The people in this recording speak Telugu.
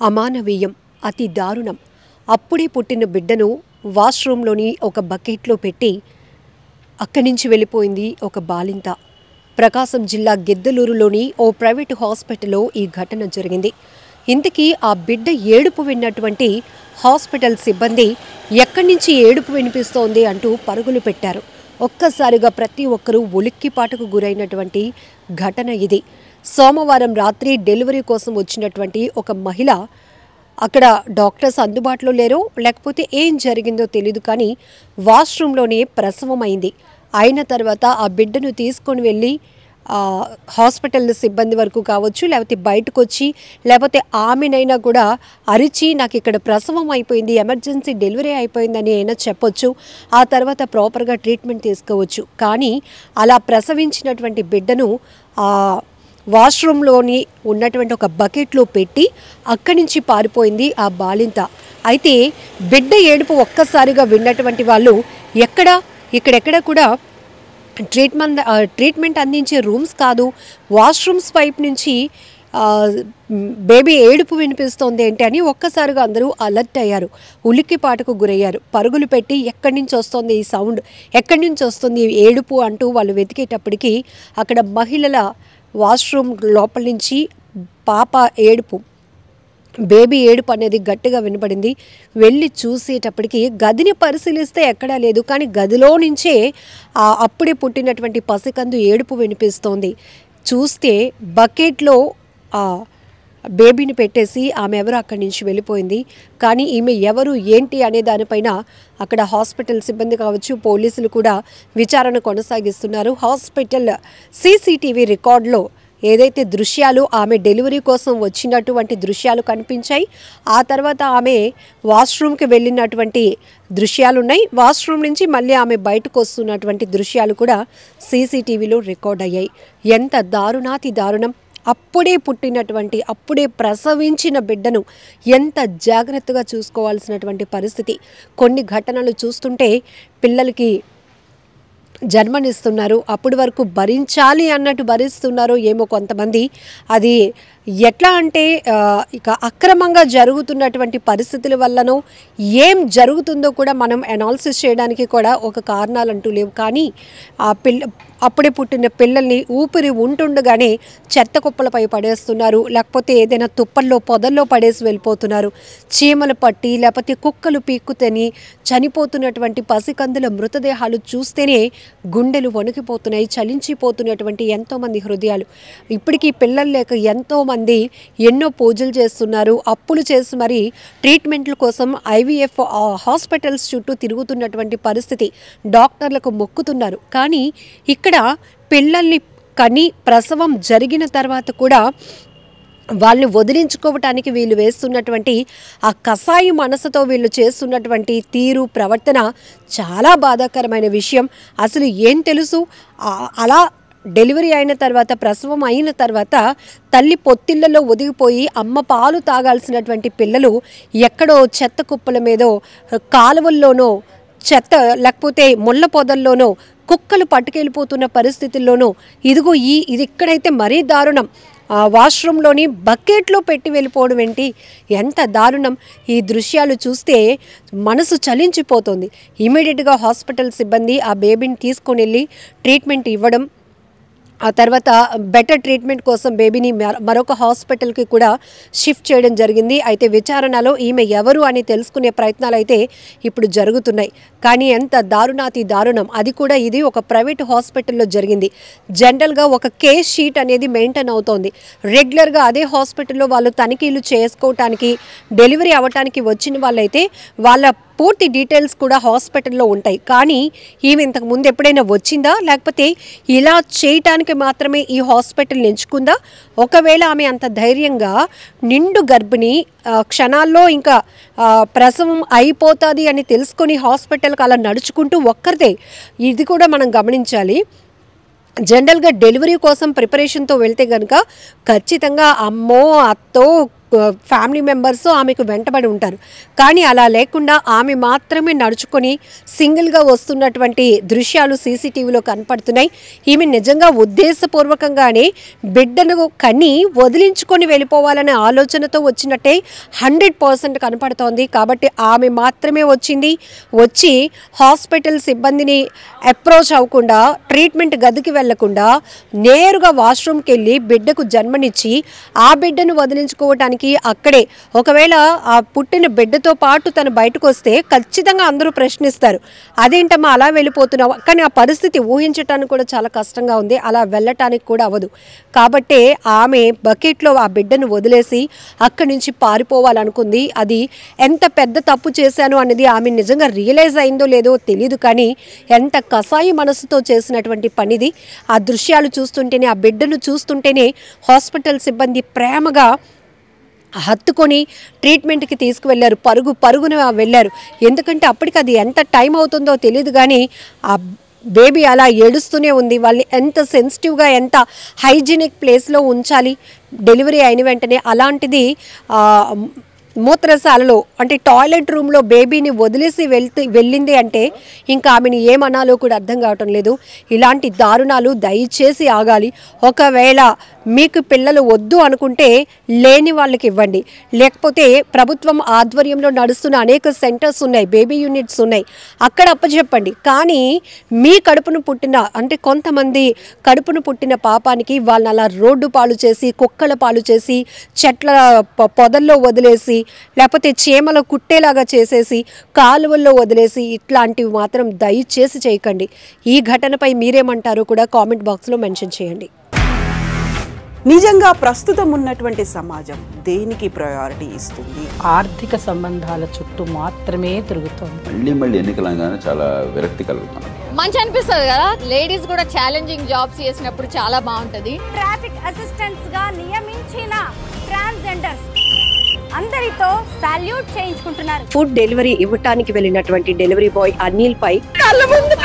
అమానవీయం, అతి దారుణం. అప్పుడే పుట్టిన బిడ్డను వాష్రూమ్లోని ఒక బకెట్లో పెట్టి అక్కడి నుంచి వెళ్ళిపోయింది ఒక బాలింత. ప్రకాశం జిల్లా గిద్దలూరులోని ఓ ప్రైవేటు హాస్పిటల్లో ఈ ఘటన జరిగింది. ఇంతకీ ఆ బిడ్డ ఏడుపు విన్నటువంటి హాస్పిటల్ సిబ్బంది ఎక్కడి నుంచి ఏడుపు వినిపిస్తోంది అంటూ పరుగులు పెట్టారు. ఒక్కసారిగా ప్రతి ఒక్కరూ ఉలిక్కిపాటుకు గురైనటువంటి ఘటన ఇది. సోమవారం రాత్రి డెలివరీ కోసం వచ్చినటువంటి ఒక మహిళ, అక్కడ డాక్టర్స్ అందుబాటులో లేరో లేకపోతే ఏం జరిగిందో తెలియదు, కానీ వాష్రూమ్లోనే ప్రసవం అయింది. అయిన తర్వాత ఆ బిడ్డను తీసుకొని వెళ్ళి హాస్పిటల్ సిబ్బంది వరకు కావచ్చు, లేకపోతే బయటకు వచ్చి, లేకపోతే ఆమెనైనా కూడా అరిచి నాకు ఇక్కడ ప్రసవం అయిపోయింది, ఎమర్జెన్సీ డెలివరీ అయిపోయిందని అయినా చెప్పొచ్చు. ఆ తర్వాత ప్రాపర్గా ట్రీట్మెంట్ తీసుకోవచ్చు. కానీ అలా ప్రసవించినటువంటి బిడ్డను వాష్రూమ్లోని ఉన్నటువంటి ఒక బకెట్లో పెట్టి అక్కడి నుంచి పారిపోయింది ఆ బాలింత. అయితే బిడ్డ ఒక్కసారిగా విన్నటువంటి వాళ్ళు ఇక్కడెక్కడ కూడా ట్రీట్మెంట్ అందించే రూమ్స్ కాదు, వాష్రూమ్స్ వైపు నుంచి బేబీ ఏడుపు వినిపిస్తోంది ఏంటి అని ఒక్కసారిగా అందరూ అలర్ట్ అయ్యారు, ఉలిక్కిపాటుకు గురయ్యారు. పరుగులు పెట్టి ఎక్కడి నుంచి వస్తుంది ఈ సౌండ్, ఎక్కడి నుంచి వస్తుంది ఏడుపు అంటూ వాళ్ళు వెతికేటప్పటికీ అక్కడ మహిళల వాష్రూమ్ లోపల నుంచి పాప ఏడుపు, బేబీ ఏడుపు అనేది గట్టిగా వినపడింది. వెళ్ళి చూసేటప్పటికి గదిని పరిశీలిస్తే ఎక్కడా లేదు, కానీ గదిలో నుంచే అప్పుడే పుట్టినటువంటి పసికందు ఏడుపు వినిపిస్తోంది. చూస్తే బకెట్లో బేబీని పెట్టేసి ఆమె ఎవరు అక్కడి నుంచి వెళ్ళిపోయింది. కానీ ఈమె ఎవరు ఏంటి అనే దానిపైన అక్కడ హాస్పిటల్ సిబ్బంది కావచ్చు, పోలీసులు కూడా విచారణ కొనసాగిస్తున్నారు. హాస్పిటల్ సీసీటీవీ రికార్డులో ఏదైతే దృశ్యాలు ఆమె డెలివరీ కోసం వచ్చినటువంటి దృశ్యాలు కనిపించాయి, ఆ తర్వాత ఆమె వాష్రూమ్కి వెళ్ళినటువంటి దృశ్యాలున్నాయి, వాష్రూమ్ నుంచి మళ్ళీ ఆమె బయటకు వస్తున్నటువంటి దృశ్యాలు కూడా సీసీటీవీలో రికార్డ్ అయ్యాయి. ఎంత దారుణాతి దారుణం! అప్పుడే ప్రసవించిన బిడ్డను ఎంత జాగ్రత్తగా చూసుకోవాల్సినటువంటి పరిస్థితి. కొన్ని ఘటనలు చూస్తుంటే పిల్లలకి జన్మనిస్తున్నారు, అప్పటి వరకు భరించాలి అన్నట్టు భరిస్తున్నారు ఏమో కొంతమంది. అది ఎట్లా అంటే ఇక అక్రమంగా జరుగుతున్నటువంటి పరిస్థితుల వల్లనో ఏం జరుగుతుందో కూడా మనం అనాలిసిస్ చేయడానికి కూడా ఒక కారణాలు అంటూ లేవు. కానీ అప్పుడే పుట్టిన పిల్లల్ని ఊపిరి ఉంటుండగానే చెత్త కుప్పలపై పడేస్తున్నారు, లేకపోతే ఏదైనా తుప్పల్లో పొదల్లో పడేసి వెళ్ళిపోతున్నారు. చీమలు పట్టి లేకపోతే కుక్కలు పీక్కుతని చనిపోతున్నటువంటి పసికందుల మృతదేహాలు చూస్తేనే గుండెలు వణికిపోతున్నాయి, చలించిపోతున్నటువంటి ఎంతోమంది హృదయాలు. ఇప్పటికీ పిల్లలు లేక ఎంతోమంది ఎన్నో పూజలు చేస్తున్నారు, అప్పులు చేసి మరి ట్రీట్మెంట్ల కోసం IVF హాస్పిటల్స్ చుట్టూ తిరుగుతున్నటువంటి పరిస్థితి. డాక్టర్లకు మొక్కుతున్నారు. కానీ ఇక్కడ పిల్లల్ని కని ప్రసవం జరిగిన తర్వాత కూడా వాళ్ళని వదిలించుకోవటానికి వీళ్ళు వేస్తున్నటువంటి ఆ కసాయి మనసుతో వీళ్ళు చేస్తున్నటువంటి తీరు, ప్రవర్తన చాలా బాధాకరమైన విషయం. అసలు ఏం తెలుసు, అలా డెలివరీ అయిన తర్వాత, ప్రసవం అయిన తర్వాత తల్లి పొత్తిళ్లలో ఒదిగిపోయి అమ్మ పాలు తాగాల్సినటువంటి పిల్లలు ఎక్కడో చెత్త కుప్పల మీదో, కాలువల్లోనో, చెత్త లేకపోతే ముళ్ళ పొదల్లోనో, కుక్కలు పట్టుకెళ్ళిపోతున్న పరిస్థితుల్లోనూ, ఇది ఇక్కడైతే మరీ దారుణం. వాష్రూమ్లోని బకెట్లో పెట్టి వెళ్ళిపోవడం ఏంటి, ఎంత దారుణం! ఈ దృశ్యాలు చూస్తే మనసు చలించిపోతుంది. ఇమీడియట్గా హాస్పిటల్ సిబ్బంది ఆ బేబీని తీసుకొని వెళ్ళి ట్రీట్మెంట్ ఇవ్వడం, ఆ తర్వాత బెటర్ ట్రీట్మెంట్ కోసం బేబీని మరొక హాస్పిటల్కి కూడా షిఫ్ట్ చేయడం జరిగింది. అయితే విచారణలో ఈమె ఎవరు అని తెలుసుకునే ప్రయత్నాలు అయితే ఇప్పుడు జరుగుతున్నాయి. కానీ ఎంత దారుణాతి దారుణం! అది కూడా ఇది ఒక ప్రైవేట్ హాస్పిటల్లో జరిగింది. జనరల్గా ఒక కేస్ షీట్ అనేది మెయింటైన్ అవుతోంది. రెగ్యులర్గా అదే హాస్పిటల్లో వాళ్ళు తనిఖీలు చేసుకోవటానికి, డెలివరీ అవ్వటానికి వచ్చిన వాళ్ళైతే వాళ్ళ పూర్తి డీటెయిల్స్ కూడా హాస్పిటల్లో ఉంటాయి. కానీ ఈమె ఇంతకు ముందు ఎప్పుడైనా వచ్చిందా, లేకపోతే ఇలా చేయటానికి మాత్రమే ఈ హాస్పిటల్ని ఎంచుకుందా? ఒకవేళ ఆమె అంత ధైర్యంగా నిండు గర్భిణి, క్షణాల్లో ఇంకా ప్రసవం అయిపోతుంది అని తెలుసుకొని హాస్పిటల్కి అలా నడుచుకుంటూ ఒక్కరిదే, ఇది కూడా మనం గమనించాలి. జనరల్గా డెలివరీ కోసం ప్రిపరేషన్తో వెళ్తే కనుక ఖచ్చితంగా అమ్మో, అత్తో, ఫ్యామిలీ మెంబర్స్ ఆమెకు వెంటబడి ఉంటారు. కానీ అలా లేకుండా ఆమె మాత్రమే నడుచుకొని సింగిల్గా వస్తున్నటువంటి దృశ్యాలు సీసీటీవీలో కనపడుతున్నాయి. ఈమె నిజంగా ఉద్దేశపూర్వకంగానే బిడ్డను కని వదిలించుకొని వెళ్ళిపోవాలనే ఆలోచనతో వచ్చినట్టే 100% కనపడుతోంది. కాబట్టి ఆమె మాత్రమే వచ్చి హాస్పిటల్ సిబ్బందిని అప్రోచ్ అవ్వకుండా, ట్రీట్మెంట్ గదికి వెళ్లకుండా నేరుగా వాష్రూమ్కి వెళ్ళి బిడ్డకు జన్మనిచ్చి ఆ బిడ్డను వదిలించుకోవటానికి అక్కడే ఒకవేళ ఆ పుట్టిన బిడ్డతో పాటు తను బయటకు వస్తే ఖచ్చితంగా అందరూ ప్రశ్నిస్తారు, అదేంటమ్మా అలా వెళ్ళిపోతున్నావు. కానీ ఆ పరిస్థితి ఊహించటానికి కూడా చాలా కష్టంగా ఉంది, అలా వెళ్ళటానికి కూడా అవ్వదు. కాబట్టే ఆమె బకెట్లో ఆ బిడ్డను వదిలేసి అక్కడి నుంచి పారిపోవాలనుకుంది. అది ఎంత పెద్ద తప్పు చేశాను అనేది ఆమె నిజంగా రియలైజ్ అయిందో లేదో తెలియదు, కానీ ఎంత కసాయి మనసుతో చేసినటువంటి పనిది. ఆ దృశ్యాలు చూస్తుంటేనే, ఆ బిడ్డను చూస్తుంటేనే హాస్పిటల్ సిబ్బంది ప్రేమగా హత్తుకొని ట్రీట్మెంట్కి తీసుకువెళ్ళారు. పరుగున వెళ్ళారు. ఎందుకంటే అప్పటికి అది ఎంత టైం అవుతుందో తెలియదు, కానీ ఆ బేబీ అలా ఏడుస్తూనే ఉంది. వాళ్ళని ఎంత సెన్సిటివ్గా, ఎంత హైజీనిక్ ప్లేస్లో ఉంచాలి డెలివరీ అయిన వెంటనే. అలాంటిది మూత్రశాలలో అంటే టాయిలెట్ రూమ్లో బేబీని వదిలేసి వెళ్ళింది అంటే ఇంకా ఆమెను ఏమనాలో కూడా అర్థం కావటం లేదు. ఇలాంటి దారుణాలు దయచేసి ఆగాలి. ఒకవేళ మీకు పిల్లలు వద్దు అనుకుంటే లేని వాళ్ళకి ఇవ్వండి, లేకపోతే ప్రభుత్వం ఆధ్వర్యంలో నడుస్తున్న అనేక సెంటర్స్ ఉన్నాయి, బేబీ యూనిట్స్ ఉన్నాయి, అక్కడ అప్పచెప్పండి. కానీ మీ కడుపును పుట్టిన అంటే కొంతమంది కడుపును పుట్టిన పాపానికి వాళ్ళని అలా రోడ్డు పాలు చేసి, కుక్కల పాలు చేసి, చెట్ల పొదల్లో వదిలేసి, లేకపోతే చీమలో కుట్టేలాగా చేసేసి, కాలువల్లో వదిలేసి ఇట్లాంటివి మాత్రం దయచేసి చేయకండి. ఈ ఘటనపై మీరేమంటారో కూడా కామెంట్ బాక్స్లో మెన్షన్ చేయండి. నిజంగా ప్రస్తుతం ఉన్నటువంటి సమాజం దేనికి ప్రయారిటీ ఇస్తుంది? ఆర్థిక సంబంధాల చుట్టూ మాత్రమే తిరుగుతుంది. మళ్ళీ ఎన్నికలంగానే చాలా విరక్తి కలుగుతున్నాం. మంచి అనిపిస్తుంది కదా, లేడీస్ కూడా ఛాలెంజింగ్ జాబ్స్ చేసినప్పుడు చాలా బాగుంటది. ట్రాఫిక్ అసిస్టెంట్స్ గా నియమించిన ట్రాన్స్జెండర్స్ అందరితో సాల్యూట్ చేయించుకుంటున్నారు. ఫుడ్ డెలివరీ ఇవ్వటానికి వెళ్ళినటువంటి డెలివరీ బాయ్ అనిల్ పై కళ్ళ ముందు